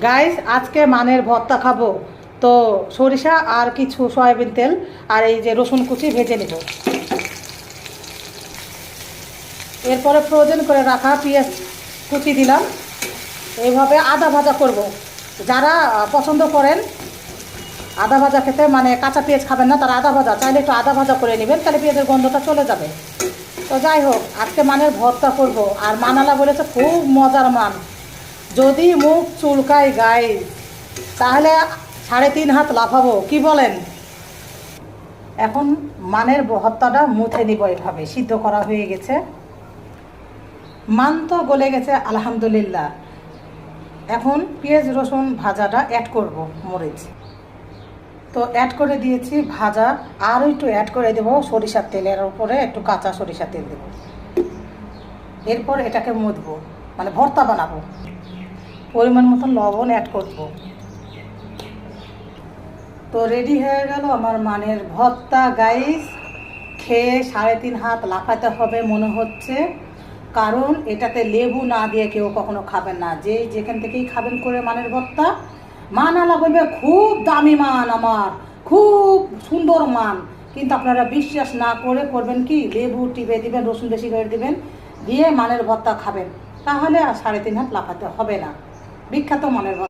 Guys আজকে মানের ভর্তা খাবো। তো সরিষা আর কিছু সয়াবিন তেল আর এই যে রসুন কুচি ভেজে নেব। এরপরে ফ্রোজেন করে রাখা পেঁয়াজ কুচি দিলাম। এইভাবে আদা ভাজা করব। যারা পছন্দ করেন আদা ভাজা খেতে, মানে কাঁচা পেঁয়াজ খাবেন না, তারা আদা ভাজা চাইলে একটু আদা ভাজা করে নেবেন, তাহলে পেঁয়াজের গন্ধটা চলে যাবে। তো যাই হোক, আজকে মানের ভর্তা করব। আর মানালা বলেছে খুব মজার মান, যদি মুখ চুলকায় গায়ে তাহলে 3.5 হাত লাফাবো, কি বলেন? এখন মানের ভর্তাটা মুছে নিব। এভাবে সিদ্ধ করা হয়ে গেছে, মান তো গলে গেছে আলহামদুলিল্লাহ। এখন পেঁয়াজ রসুন ভাজাটা অ্যাড করব, মরিচ তো অ্যাড করে দিয়েছি ভাজা। আরও একটু অ্যাড করে দেবো সরিষার তেলের উপরে, একটু কাঁচা সরিষার তেল দেবো। এরপর এটাকে মুছবো, মানে ভর্তা বানাবো। পরিমাণ মতন লবণ অ্যাড করবো। তো রেডি হয়ে গেল আমার মানের ভর্তা গাইস। খেয়ে 3.5 হাত লাফাতে হবে মনে হচ্ছে, কারণ এটাতে লেবু না দিয়ে কেউ কখনো খাবেন না। যে যেখান থেকেই খাবেন করে মানের ভর্তা, মান আলা বলবে খুব দামি মান, আমার খুব সুন্দর মান। কিন্তু আপনারা বিশ্বাস না করে করবেন কি, লেবু টিপে দিবেন, রসুন বেশি করে দিবেন, দিয়ে মানের ভর্তা খাবেন, তাহলে আর 3.5 হাত লাফাতে হবে না। বিখ্যাত মানের ভর্তা।